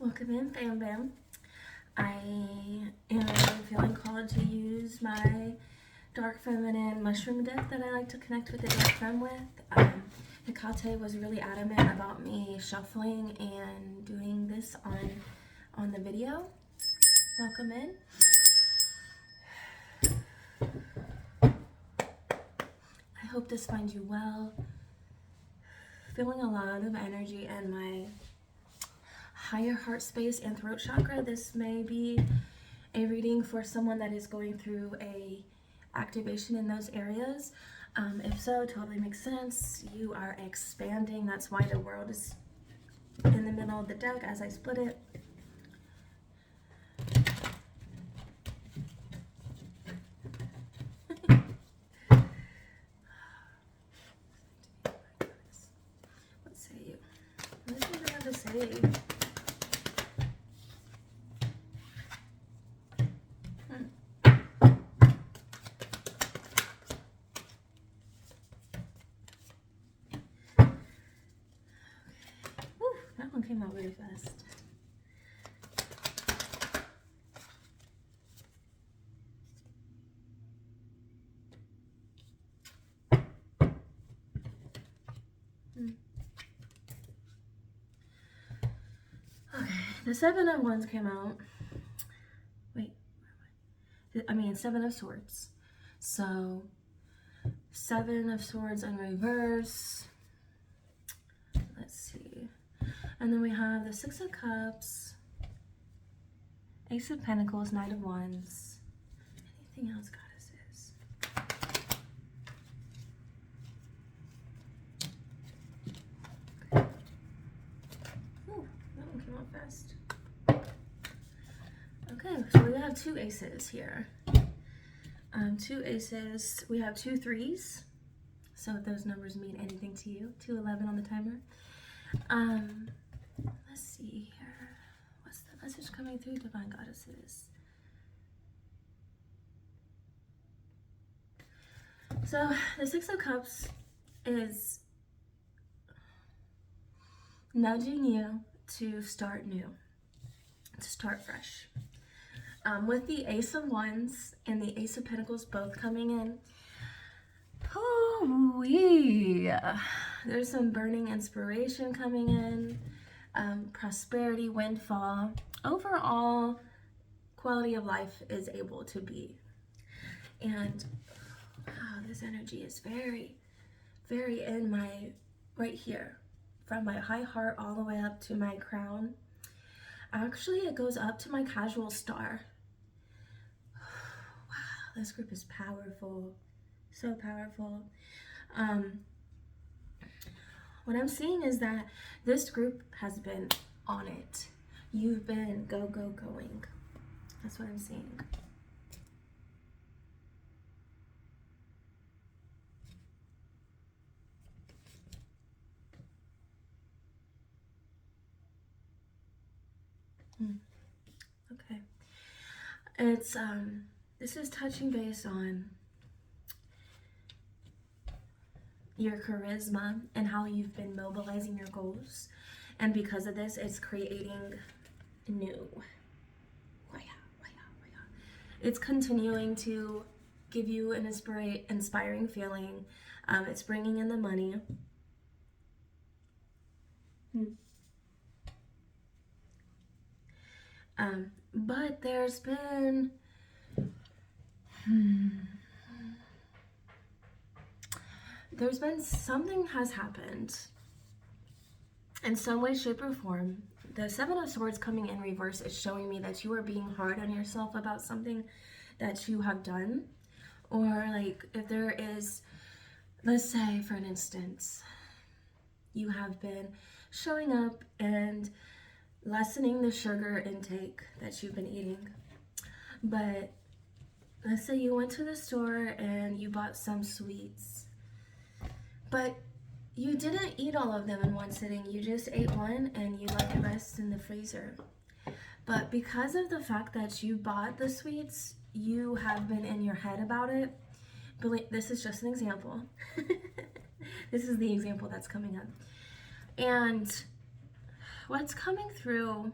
Welcome in, Fam Bam. I am feeling called to use my dark feminine mushroom deck that I like to connect with the dark femme with. Hecate was really adamant about me shuffling and doing this on the video. Welcome in. I hope this finds you well. Feeling a lot of energy in my higher heart space and throat chakra. This may be a reading for someone that is going through a activation in those areas. If so, totally makes sense. You are expanding. That's why the world is in the middle of the deck as I split it. What say you? What do you have to say? That one came out really fast. Okay, the Seven of Wands came out. Wait, I mean Seven of Swords. So, Seven of Swords in reverse. Let's see. And then we have the Six of Cups, Ace of Pentacles, Knight of Wands. Anything else, goddesses? Okay. Ooh, that one came out fast. Okay, so we have two aces here. Two aces. We have two threes. So if those numbers mean anything to you, 211 on the timer. Let's see here. What's the message coming through, Divine Goddesses? So the Six of Cups is nudging you to start new, to start fresh. With the Ace of Wands and the Ace of Pentacles both coming in, oh yeah, there's some burning inspiration coming in, prosperity, windfall. Overall, quality of life is able to be. And wow, this energy is very, very in my, right here, from my high heart all the way up to my crown. Actually, it goes up to my casual star. Wow, this group is powerful. So powerful. What I'm seeing is that this group has been on it. You've been going. That's what I'm seeing. Okay. It's this is touching base on your charisma and how you've been mobilizing your goals, and because of this, it's creating new. It's continuing to give you an inspiring feeling. It's bringing in the money. But there's been something has happened in some way, shape, or form. The Seven of Swords coming in reverse is showing me that you are being hard on yourself about something that you have done. Or like if there is, let's say for an instance, you have been showing up and lessening the sugar intake that you've been eating. But let's say you went to the store and you bought some sweets, but you didn't eat all of them in one sitting. You just ate one and you let the rest in the freezer. But because of the fact that you bought the sweets, you have been in your head about it. This is just an example. This is the example that's coming up. And what's coming through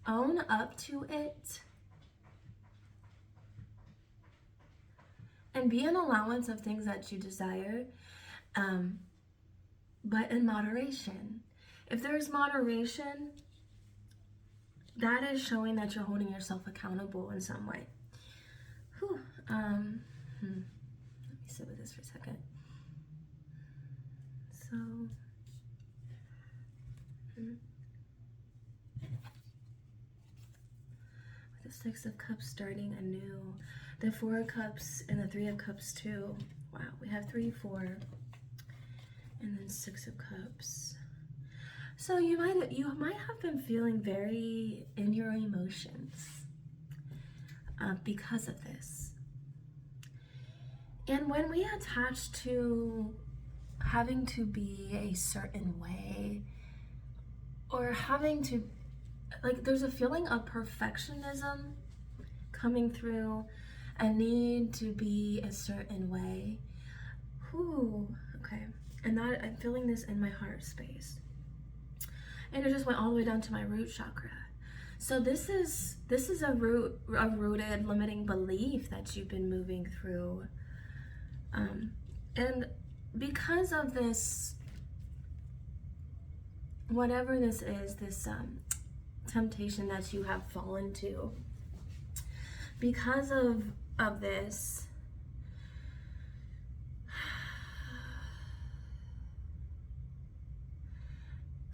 own up to it, and be an allowance of things that you desire, but in moderation. If there's moderation, that is showing that you're holding yourself accountable in some way. Whew. Let me sit with this for a second. So, with the Six of Cups starting anew, the Four of Cups and the Three of Cups too. Wow, we have 3, 4, and then Six of Cups. So you might have been feeling very in your emotions because of this. And when we attach to having to be a certain way, or having to, like, there's a feeling of perfectionism coming through, a need to be a certain way. Whew, okay. And that, I'm feeling this in my heart space. And it just went all the way down to my root chakra. So this is a rooted limiting belief that you've been moving through. And because of this, whatever this is, this temptation that you have fallen to, because of this,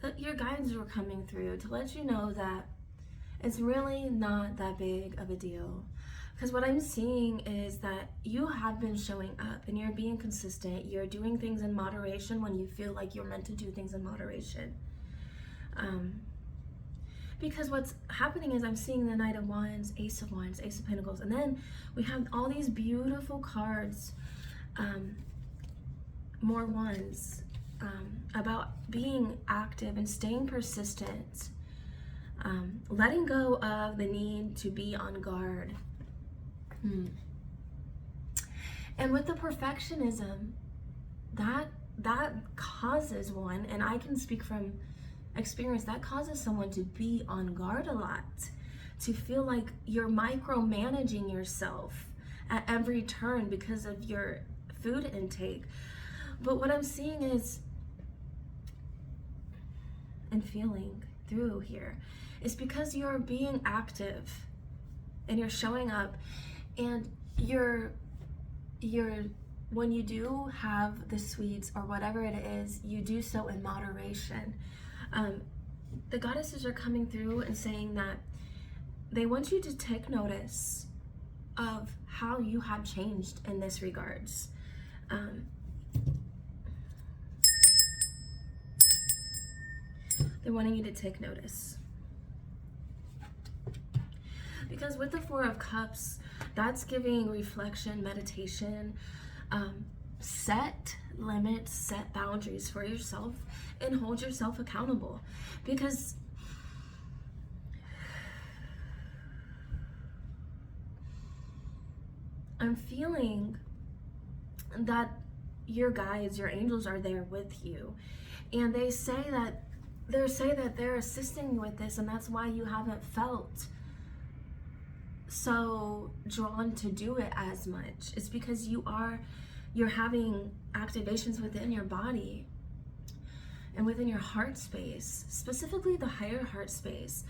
that your guides were coming through to let you know that it's really not that big of a deal. Because what I'm seeing is that you have been showing up and you're being consistent. You're doing things in moderation when you feel like you're meant to do things in moderation. Because what's happening is I'm seeing the Knight of Wands, Ace of Wands, Ace of Pentacles, and then we have all these beautiful cards, more wands, about being active and staying persistent, letting go of the need to be on guard. And with the perfectionism, that causes one, and I can speak from experience, that causes someone to be on guard a lot, to feel like you're micromanaging yourself at every turn because of your food intake. But what I'm seeing is, and feeling through here, is because you're being active and you're showing up, and you're when you do have the sweets or whatever it is, you do so in moderation. The goddesses are coming through and saying that they want you to take notice of how you have changed in this regards. They're wanting you to take notice. Because with the Four of Cups, that's giving reflection, meditation, set limits, set boundaries for yourself, and hold yourself accountable. Because I'm feeling that your guides, your angels are there with you, and they say that they're assisting you with this, and that's why you haven't felt so drawn to do it as much. It's because you're having activations within your body and within your heart space, specifically the higher heart space.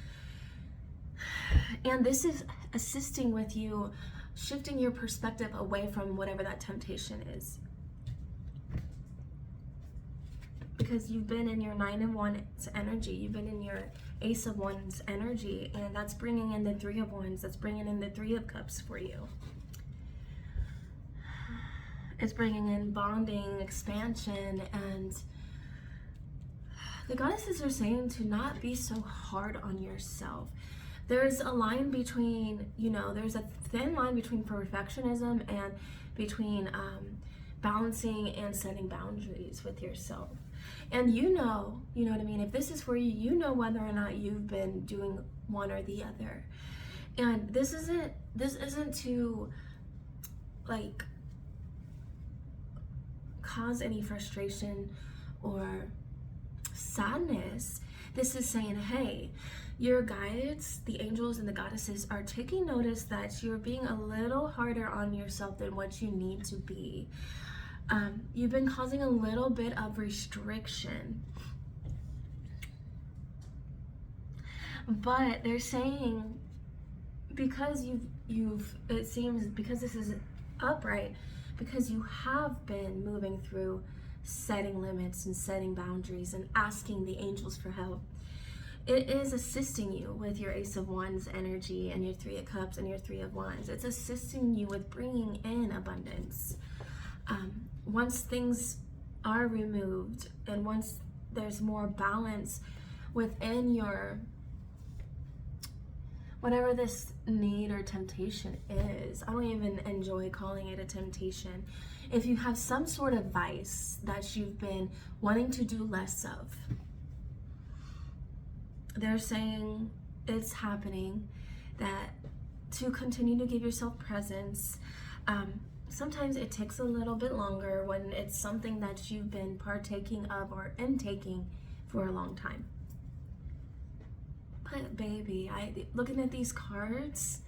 And this is assisting with you shifting your perspective away from whatever that temptation is. Because you've been in your Nine of Wands energy, you've been in your Ace of Wands energy, and that's bringing in the Three of Wands, that's bringing in the Three of Cups for you. It's bringing in bonding, expansion, and the goddesses are saying to not be so hard on yourself. There's a line between, there's a thin line between perfectionism and between balancing and setting boundaries with yourself. And you know what I mean? If this is for you, you know whether or not you've been doing one or the other. And this isn't to like cause any frustration or sadness. This is saying, hey, Your guides, the angels and the goddesses, are taking notice that you're being a little harder on yourself than what you need to be. You've been causing a little bit of restriction. But they're saying, because it seems, because this is upright, because you have been moving through setting limits and setting boundaries and asking the angels for help, it is assisting you with your Ace of Wands energy and your Three of Cups and your Three of Wands. It's assisting you with bringing in abundance. Once things are removed and once there's more balance within your, whatever this need or temptation is, I don't even enjoy calling it a temptation. If you have some sort of vice that you've been wanting to do less of, they're saying it's happening, that to continue to give yourself presence. Sometimes it takes a little bit longer when it's something that you've been partaking of or intaking for a long time. But baby, looking at these cards,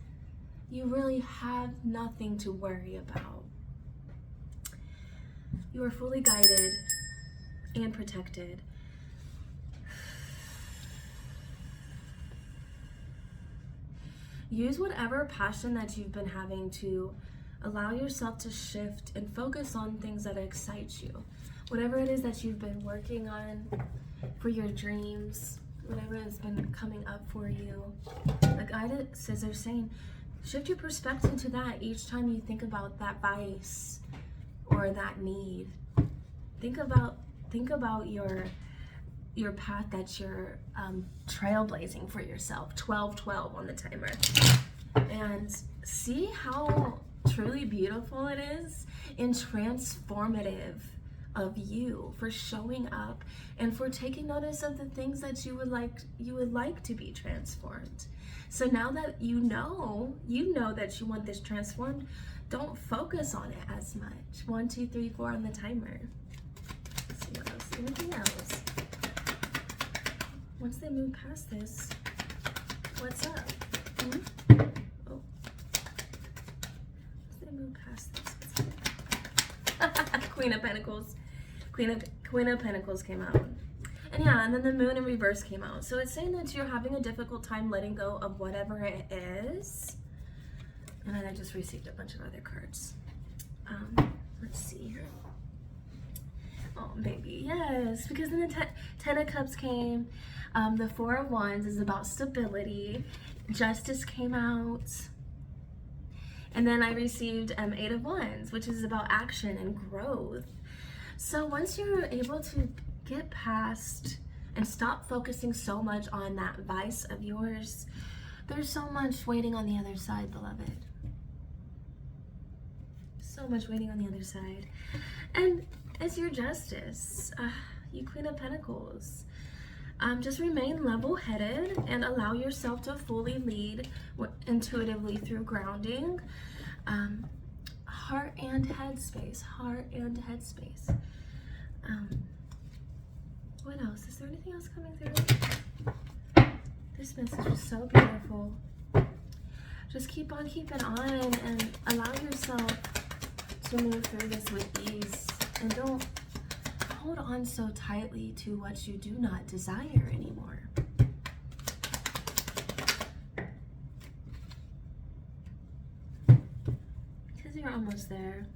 you really have nothing to worry about. You are fully guided and protected. Use whatever passion that you've been having to allow yourself to shift and focus on things that excite you. Whatever it is that you've been working on for your dreams, whatever has been coming up for you. The guidance are saying, shift your perspective to that each time you think about that vice or that need. Think about your path that you're trailblazing for yourself. 12-12 on the timer, and see how truly beautiful it is and transformative of you for showing up and for taking notice of the things that you would like to be transformed. So now that you know that you want this transformed, don't focus on it as much. 1, 2, 3, 4 on the timer. Let's see what else. Anything else? Once they move past this, what's up? Oh. Once they move past this, what's up? Queen of Pentacles. Queen of Pentacles came out. And yeah, and then the Moon in reverse came out. So it's saying that you're having a difficult time letting go of whatever it is. And then I just received a bunch of other cards. Let's see here. Oh, baby, yes. Because then the Ten of Cups came. The Four of Wands is about stability. Justice came out. And then I received Eight of Wands, which is about action and growth. So once you're able to get past and stop focusing so much on that vice of yours, there's so much waiting on the other side, beloved. So much waiting on the other side. And it's your Justice, you Queen of Pentacles. Just remain level-headed and allow yourself to fully lead intuitively through grounding. Heart and head space. Heart and head space. What else? Is there anything else coming through? This message is so beautiful. Just keep on keeping on and allow yourself to move through this with ease. And don't hold on so tightly to what you do not desire anymore. Because you're almost there.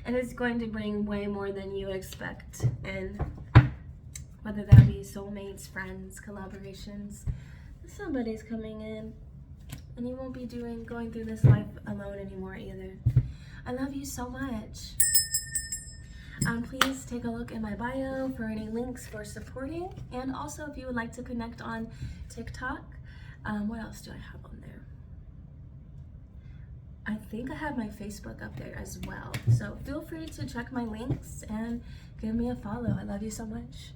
And it's going to bring way more than you expect. And whether that be soulmates, friends, collaborations, somebody's coming in. And you won't be going through this life alone anymore either. I love you so much. Please take a look in my bio for any links for supporting. And also if you would like to connect on TikTok. What else do I have on there? I think I have my Facebook up there as well. So feel free to check my links and give me a follow. I love you so much.